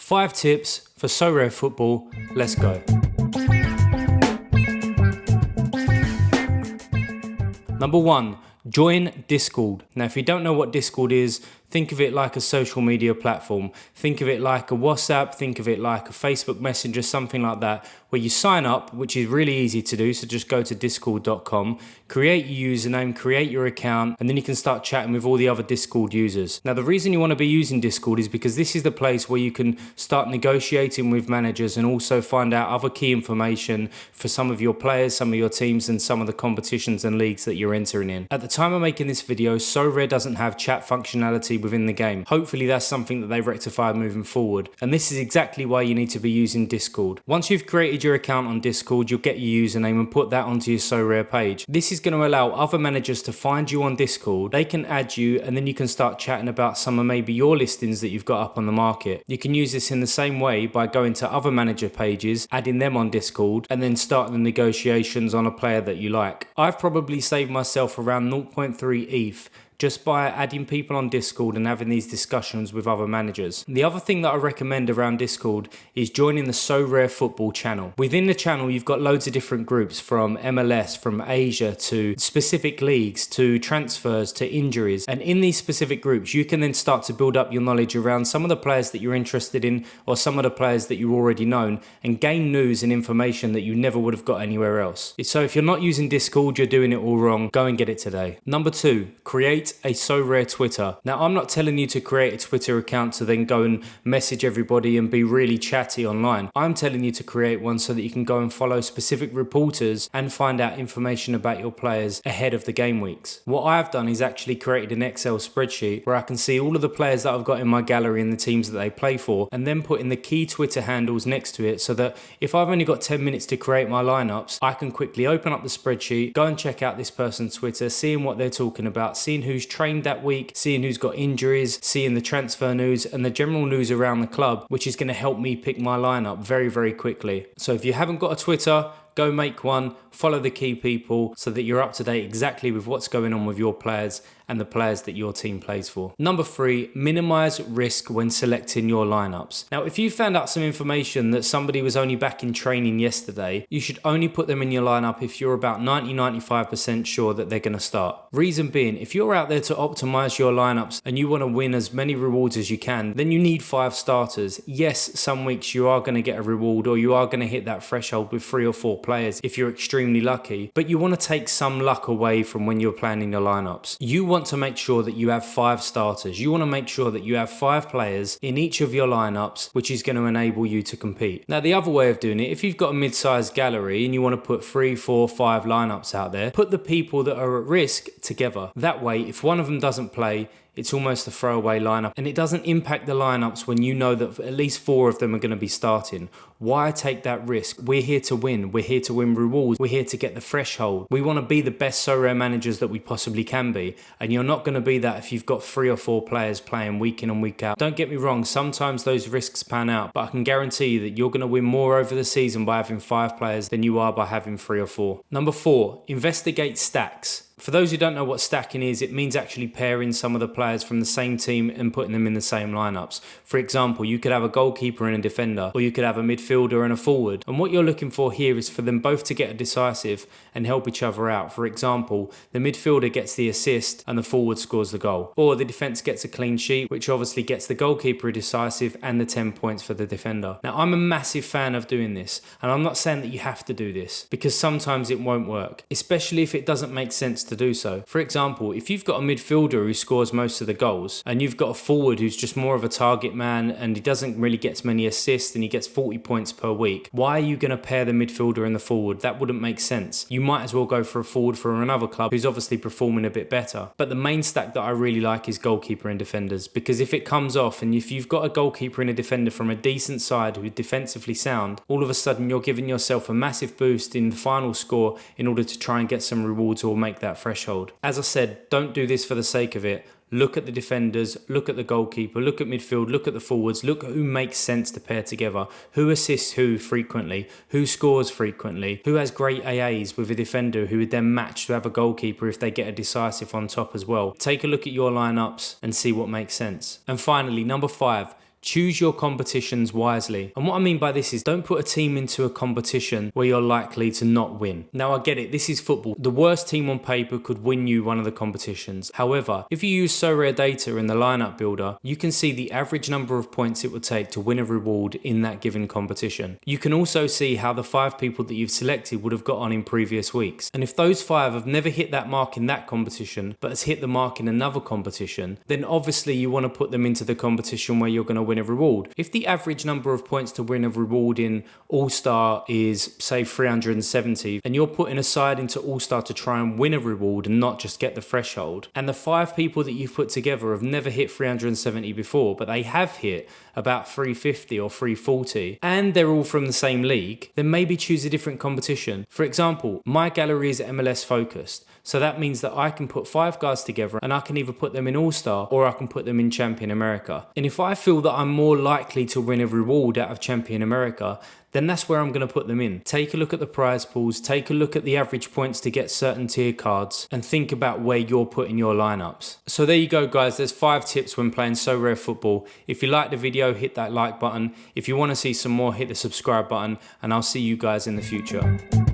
5 tips for Sorare football. Let's go. Number 1, join Discord. Now, if you don't know what Discord is, think of it like a social media platform. Think of it like a WhatsApp, think of it like a Facebook Messenger, something like that, where you sign up, which is really easy to do. So just go to discord.com, create your username, create your account, and then you can start chatting with all the other Discord users. Now, the reason you want to be using Discord is because this is the place where you can start negotiating with managers and also find out other key information for some of your players, some of your teams, and some of the competitions and leagues that you're entering in. At the time of making this video, Sorare doesn't have chat functionality within the game. Hopefully that's something that they rectify moving forward, and this is exactly why you need to be using Discord. Once you've created your account on Discord, you'll get your username and put that onto your Sorare page. This is going to allow other managers to find you on Discord. They can add you, and then you can start chatting about some of maybe your listings that you've got up on the market. You can use this in the same way by going to other manager pages, adding them on Discord, and then starting the negotiations on a player that you like. I've probably saved myself around 0.3 ETH just by adding people on Discord and having these discussions with other managers. The other thing that I recommend around Discord is joining the Sorare football channel. Within the channel, you've got loads of different groups, from MLS, from Asia, to specific leagues, to transfers, to injuries. And in these specific groups, you can then start to build up your knowledge around some of the players that you're interested in, or some of the players that you already know, and gain news and information that you never would have got anywhere else. So if you're not using Discord, you're doing it all wrong. Go and get it today. Number 2, create a Sorare Twitter. Now, I'm not telling you to create a Twitter account to then go and message everybody and be really chatty online. I'm telling you to create one so that you can go and follow specific reporters and find out information about your players ahead of the game weeks. What I've done is actually created an Excel spreadsheet where I can see all of the players that I've got in my gallery and the teams that they play for, and then put in the key Twitter handles next to it, so that if I've only got 10 minutes to create my lineups, I can quickly open up the spreadsheet, go and check out this person's Twitter, seeing what they're talking about, seeing who's trained that week, seeing who's got injuries, seeing the transfer news and the general news around the club, which is going to help me pick my lineup very, very quickly. So if you haven't got a Twitter, go make one, follow the key people so that you're up to date exactly with what's going on with your players and the players that your team plays for. Number 3, minimize risk when selecting your lineups. Now, if you found out some information that somebody was only back in training yesterday, you should only put them in your lineup if you're about 90-95% sure that they're going to start. Reason being, if you're out there to optimize your lineups and you want to win as many rewards as you can, then you need 5 starters. Yes, some weeks you are going to get a reward, or you are going to hit that threshold with 3 or 4 players if you're extremely lucky, but you want to take some luck away from when you're planning your lineups. You want to make sure that you have 5 starters. You want to make sure that you have 5 players in each of your lineups, which is going to enable you to compete. Now, the other way of doing it, if you've got a mid-sized gallery and you want to put 3, 4, 5 lineups out there, put the people that are at risk together. That way, if one of them doesn't play, it's almost a throwaway lineup, and it doesn't impact the lineups when you know that at least 4 of them are going to be starting. Why take that risk? We're here to win. We're here to win rewards. We're here to get the threshold. We want to be the best Sorare managers that we possibly can be, and you're not going to be that if you've got 3 or 4 players playing week in and week out. Don't get me wrong, sometimes those risks pan out, but I can guarantee you that you're going to win more over the season by having 5 players than you are by having 3 or 4. Number 4, investigate stacks. For those who don't know what stacking is, it means actually pairing some of the players from the same team and putting them in the same lineups. For example, you could have a goalkeeper and a defender, or you could have a midfielder and a forward. And what you're looking for here is for them both to get a decisive and help each other out. For example, the midfielder gets the assist and the forward scores the goal. Or the defence gets a clean sheet, which obviously gets the goalkeeper a decisive and the 10 points for the defender. Now, I'm a massive fan of doing this, and I'm not saying that you have to do this, because sometimes it won't work, especially if it doesn't make sense to do so. For example, if you've got a midfielder who scores most of the goals and you've got a forward who's just more of a target man and he doesn't really get many assists and he gets 40 points per week, why are you going to pair the midfielder and the forward? That wouldn't make sense. You might as well go for a forward for another club who's obviously performing a bit better. But the main stack that I really like is goalkeeper and defenders, because if it comes off and if you've got a goalkeeper and a defender from a decent side who are defensively sound, all of a sudden you're giving yourself a massive boost in the final score in order to try and get some rewards or make that threshold. As I said, don't do this for the sake of it. Look at the defenders, look at the goalkeeper, look at midfield, look at the forwards, look at who makes sense to pair together, who assists who frequently, who scores frequently, who has great AAs with a defender who would then match to have a goalkeeper if they get a decisive on top as well. Take a look at your lineups and see what makes sense. And finally, number 5, Choose your competitions wisely. And what I mean by this is don't put a team into a competition where you're likely to not win. Now I get it, this is football. The worst team on paper could win you one of the competitions. However, if you use Sorare data in the lineup builder, you can see the average number of points it would take to win a reward in that given competition. You can also see how the 5 people that you've selected would have got on in previous weeks. And if those 5 have never hit that mark in that competition, but has hit the mark in another competition, then obviously you want to put them into the competition where you're going to win a reward. If the average number of points to win a reward in All-Star is, say, 370, and you're putting a side into All-Star to try and win a reward and not just get the threshold, and the 5 people that you've put together have never hit 370 before, but they have hit about 350 or 340, and they're all from the same league, then maybe choose a different competition. For example, my gallery is MLS focused, so that means that I can put 5 guys together and I can either put them in All-Star or I can put them in Champion America. And if I feel that I'm more likely to win a reward out of Champion America, then that's where I'm going to put them in. Take a look at the prize pools, take a look at the average points to get certain tier cards, and think about where you're putting your lineups. So there you go, guys. There's 5 tips when playing Sorare football. If you like the video, hit that like button. If you want to see some more, hit the subscribe button, and I'll see you guys in the future.